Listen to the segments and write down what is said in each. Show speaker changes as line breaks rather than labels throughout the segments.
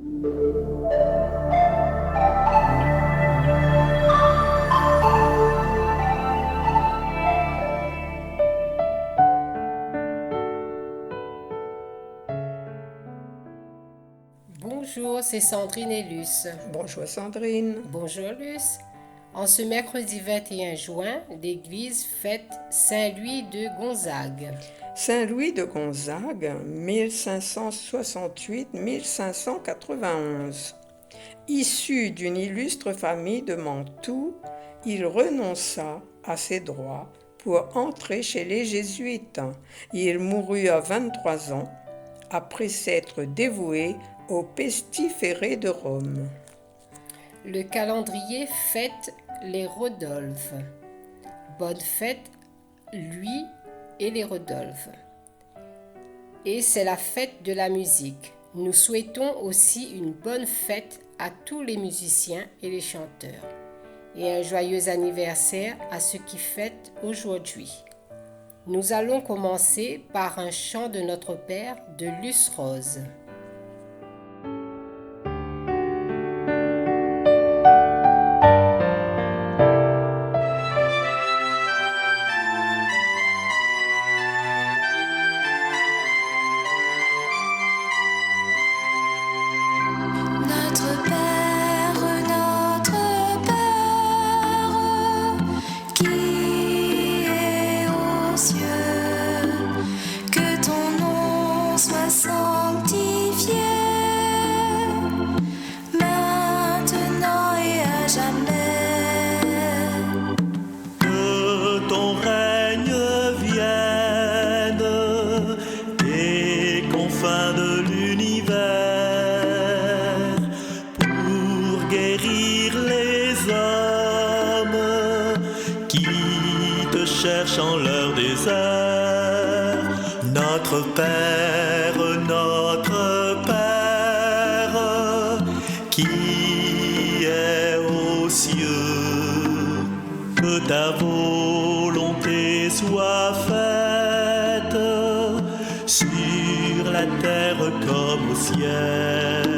Bonjour, c'est Sandrine et Luce.
Bonjour Sandrine.
Bonjour Luce. En ce mercredi 21 juin, l'Église fête Saint-Louis de Gonzague.
Saint-Louis de Gonzague, 1568-1591. Issu d'une illustre famille de Mantoue, il renonça à ses droits pour entrer chez les Jésuites. Il mourut à 23 ans après s'être dévoué au pestiféré de Rome.
Le calendrier fête les Rodolphes. Bonne fête, lui et les Rodolphes. Et c'est la fête de la musique. Nous souhaitons aussi une bonne fête à tous les musiciens et les chanteurs. Et un joyeux anniversaire à ceux qui fêtent aujourd'hui. Nous allons commencer par un chant de notre Père de Luce Rose.
Cherchent en leur désert. Notre Père, qui est aux cieux, que ta volonté soit faite sur la terre comme au ciel.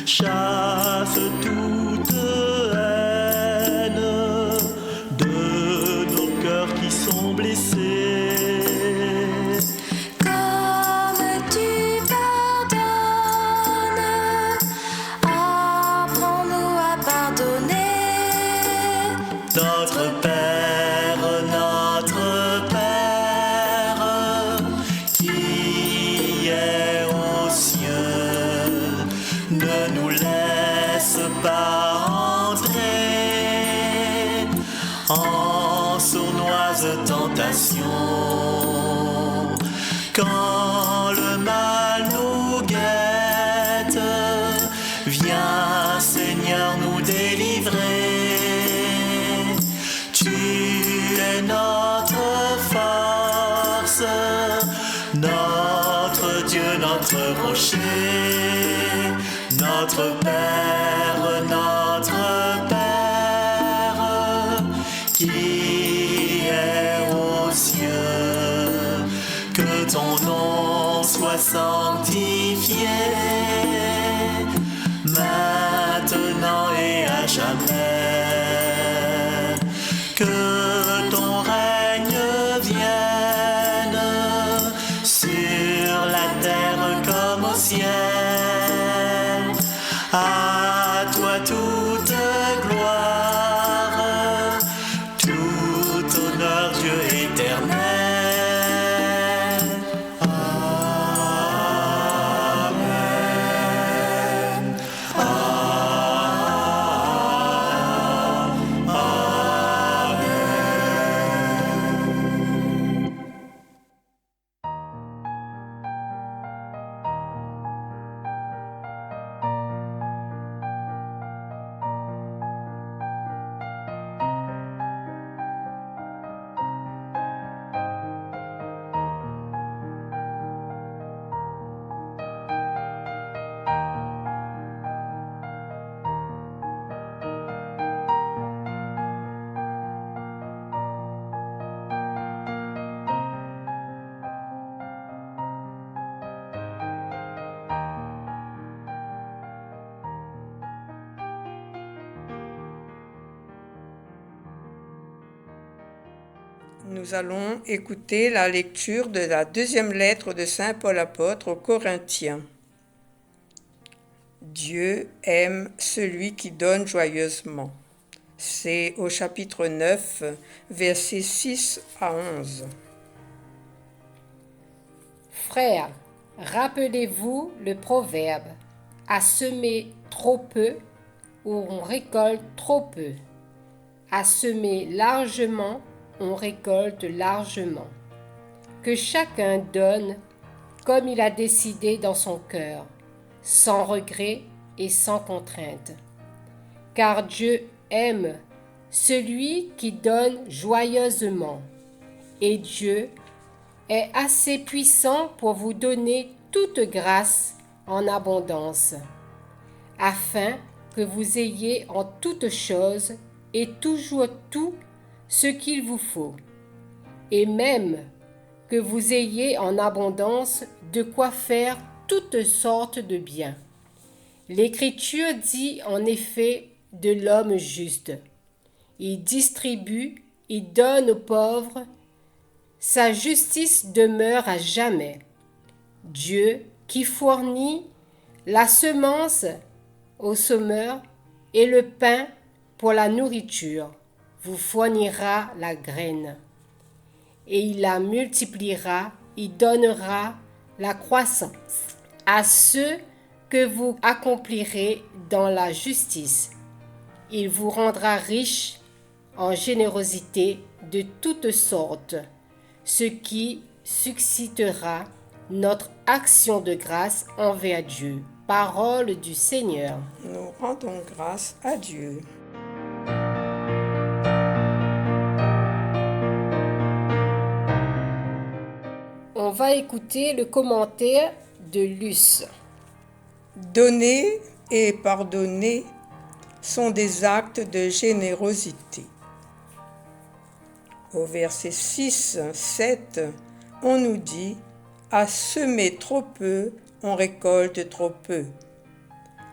Chasse toute haine de nos cœurs qui sont blessés.
Comme tu pardonnes, apprends-nous à pardonner.
Notre Père, qui est aux cieux, ne nous laisse pas entrer en sournoise tentation. Quand le mal nous guette, viens Seigneur nous délivrer. Tu es notre force, notre Dieu, notre rocher, notre Père, qui est aux cieux. Que ton nom soit sanctifié, maintenant et à jamais. Que ton règne vienne sur la terre comme au ciel. À
Nous allons écouter la lecture de la deuxième lettre de Saint Paul apôtre aux Corinthiens. Dieu aime celui qui donne joyeusement. C'est au chapitre 9, versets 6 à 11.
Frères, rappelez-vous le proverbe « À semer trop peu, on récolte trop peu. À semer largement, on récolte largement. Que chacun donne comme il a décidé dans son cœur, sans regret et sans contrainte. Car Dieu aime celui qui donne joyeusement, et Dieu est assez puissant pour vous donner toute grâce en abondance, afin que vous ayez en toutes choses et toujours tout ce qu'il vous faut, et même que vous ayez en abondance de quoi faire toutes sortes de biens. L'Écriture dit en effet de l'homme juste. Il distribue, il donne aux pauvres, sa justice demeure à jamais. Dieu qui fournit la semence aux semeurs et le pain pour la nourriture, vous fournira la graine. Et il la multipliera, il donnera la croissance à ceux que vous accomplirez dans la justice. Il vous rendra riche en générosité de toutes sortes, ce qui suscitera notre action de grâce envers Dieu. Parole du Seigneur.
Nous rendons grâce à Dieu.
On va écouter le commentaire de Luce.
Donner et pardonner sont des actes de générosité. Au verset 6, 7, on nous dit « À semer trop peu, on récolte trop peu.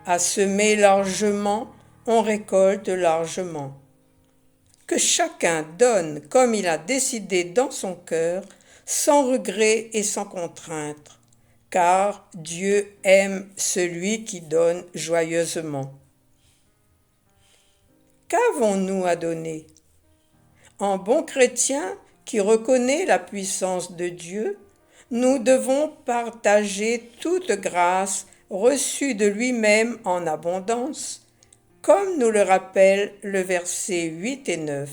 À semer largement, on récolte largement. Que chacun donne comme il a décidé dans son cœur, sans regret et sans contrainte, car Dieu aime celui qui donne joyeusement. » Qu'avons-nous à donner? En bon chrétien qui reconnaît la puissance de Dieu, nous devons partager toute grâce reçue de lui-même en abondance, comme nous le rappelle le verset 8 et 9.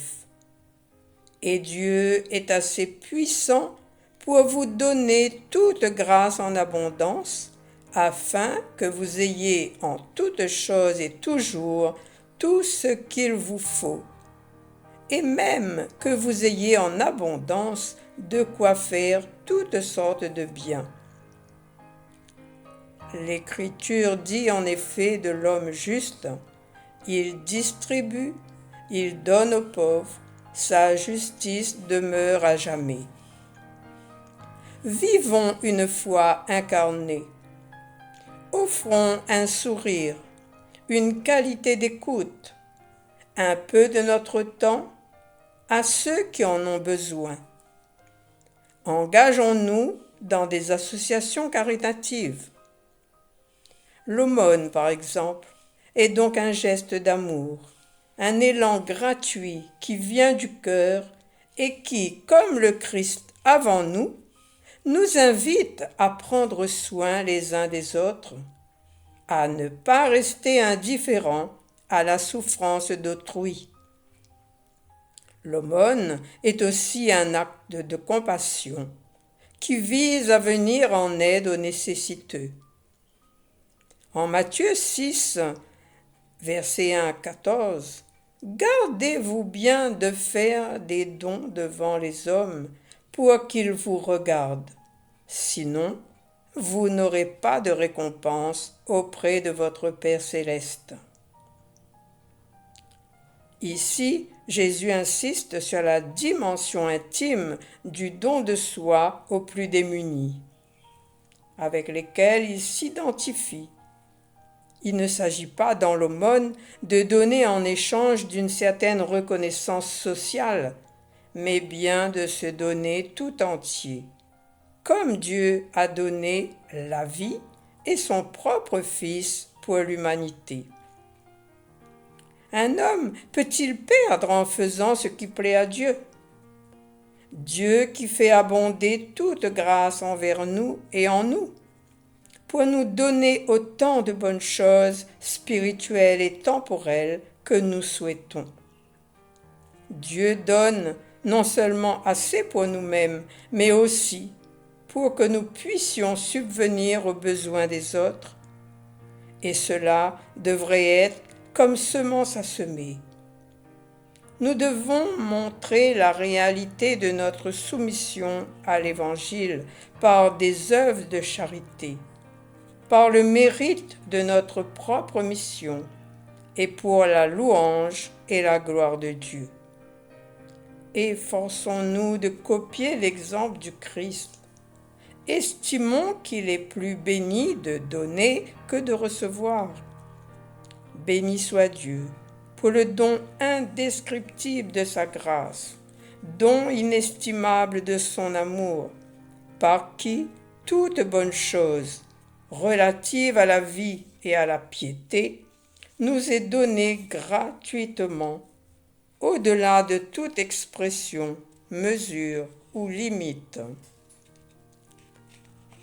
Et Dieu est assez puissant pour vous donner toute grâce en abondance, afin que vous ayez en toutes choses et toujours tout ce qu'il vous faut, et même que vous ayez en abondance de quoi faire toutes sortes de biens. L'Écriture dit en effet de l'homme juste, « Il distribue, il donne aux pauvres, sa justice demeure à jamais. » Vivons une foi incarnée. Offrons un sourire, une qualité d'écoute, un peu de notre temps à ceux qui en ont besoin. Engageons-nous dans des associations caritatives. L'aumône, par exemple, est donc un geste d'amour, un élan gratuit qui vient du cœur et qui, comme le Christ avant nous, nous invite à prendre soin les uns des autres, à ne pas rester indifférents à la souffrance d'autrui. L'aumône est aussi un acte de compassion qui vise à venir en aide aux nécessiteux. En Matthieu 6, versets 1 à 14, « Gardez-vous bien de faire des dons devant les hommes pour qu'ils vous regardent. Sinon, vous n'aurez pas de récompense auprès de votre Père céleste. » Ici, Jésus insiste sur la dimension intime du don de soi aux plus démunis, avec lesquels il s'identifie. Il ne s'agit pas dans l'aumône de donner en échange d'une certaine reconnaissance sociale, mais bien de se donner tout entier, comme Dieu a donné la vie et son propre Fils pour l'humanité. Un homme peut-il perdre en faisant ce qui plaît à Dieu? Dieu qui fait abonder toute grâce envers nous et en nous, pour nous donner autant de bonnes choses spirituelles et temporelles que nous souhaitons. Dieu donne non seulement assez pour nous-mêmes, mais aussi pour que nous puissions subvenir aux besoins des autres, et cela devrait être comme semence à semer. Nous devons montrer la réalité de notre soumission à l'Évangile par des œuvres de charité, par le mérite de notre propre mission et pour la louange et la gloire de Dieu. Efforçons-nous de copier l'exemple du Christ. Estimons qu'il est plus béni de donner que de recevoir. Béni soit Dieu pour le don indescriptible de sa grâce, don inestimable de son amour, par qui toute bonne chose relative à la vie et à la piété nous est donnée gratuitement, au-delà de toute expression, mesure ou limite.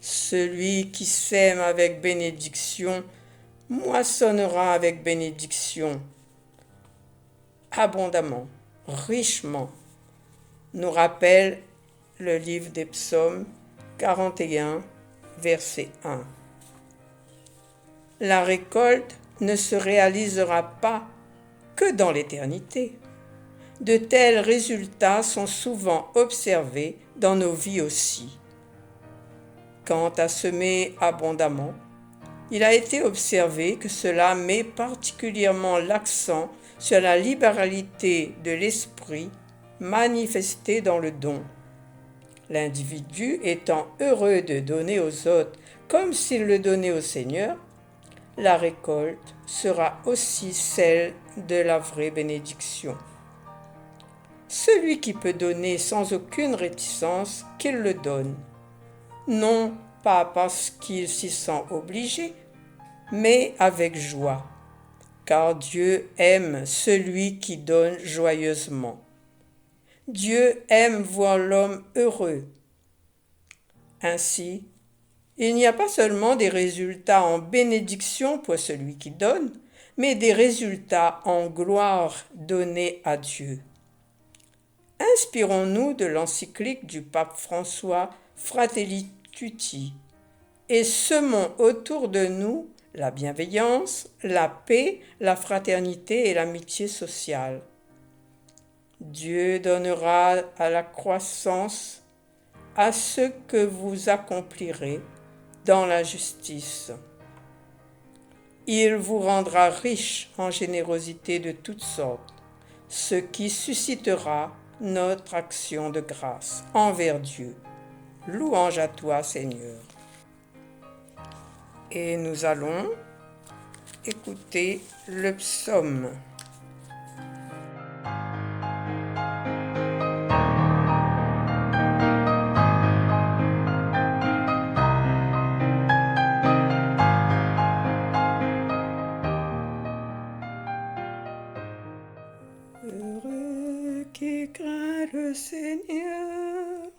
Celui qui sème avec bénédiction moissonnera avec bénédiction, abondamment, richement, nous rappelle le livre des Psaumes 41, verset 1. La récolte ne se réalisera pas que dans l'éternité. De tels résultats sont souvent observés dans nos vies aussi. Quant à semer abondamment, il a été observé que cela met particulièrement l'accent sur la libéralité de l'esprit manifestée dans le don. L'individu étant heureux de donner aux autres comme s'il le donnait au Seigneur, la récolte sera aussi celle de la vraie bénédiction. Celui qui peut donner sans aucune réticence, qu'il le donne, non pas parce qu'il s'y sent obligé, mais avec joie, car Dieu aime celui qui donne joyeusement. Dieu aime voir l'homme heureux. Ainsi, il n'y a pas seulement des résultats en bénédiction pour celui qui donne, mais des résultats en gloire donnés à Dieu. Inspirons-nous de l'encyclique du pape François Fratelli Tutti et semons autour de nous la bienveillance, la paix, la fraternité et l'amitié sociale. Dieu donnera à la croissance à ce que vous accomplirez dans la justice. Il vous rendra riche en générosité de toutes sortes, ce qui suscitera notre action de grâce envers Dieu. Louange à toi, Seigneur. Et nous allons écouter le psaume. Heureux qui craint le Seigneur,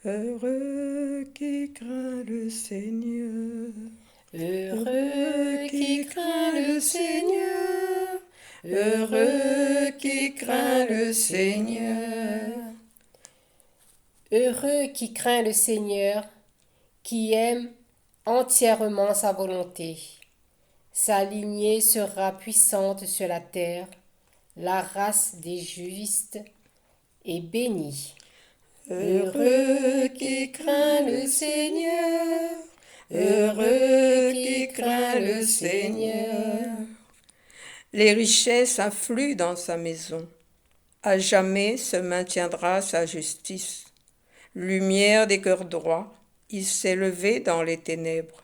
heureux qui craint le Seigneur.
Heureux qui craint le Seigneur,
Heureux qui craint le Seigneur.
heureux qui craint le Seigneur, qui aime entièrement sa volonté. Sa lignée sera puissante sur la terre, la race des justes est bénie.
Heureux qui craint le Seigneur, heureux qui craint le Seigneur. Les richesses affluent dans sa maison. À jamais se maintiendra sa justice. Lumière des cœurs droits, il s'est levé dans les ténèbres.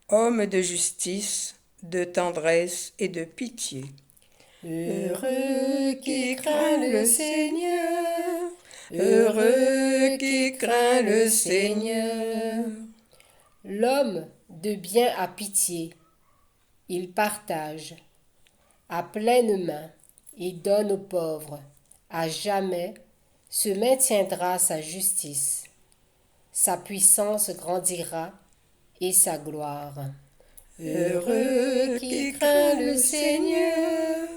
Homme de justice, de tendresse et de pitié.
Heureux qui craint le Seigneur,
Heureux qui craint le Seigneur.
L'homme de bien a pitié, il partage, à pleine main, et donne aux pauvres, à jamais se maintiendra sa justice, sa puissance grandira et sa gloire.
Heureux qui craint le Seigneur.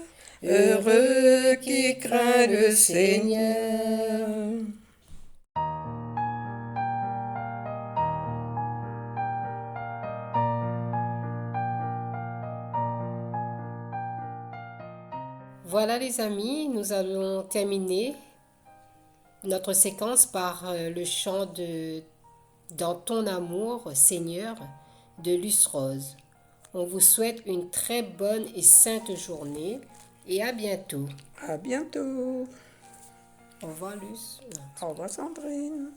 Heureux qui craint le Seigneur.
Voilà les amis, nous allons terminer notre séquence par le chant de Dans ton amour, Seigneur, de Luce Rose. On vous souhaite une très bonne et sainte journée et à bientôt.
À bientôt.
Au revoir Luce.
Au revoir Sandrine.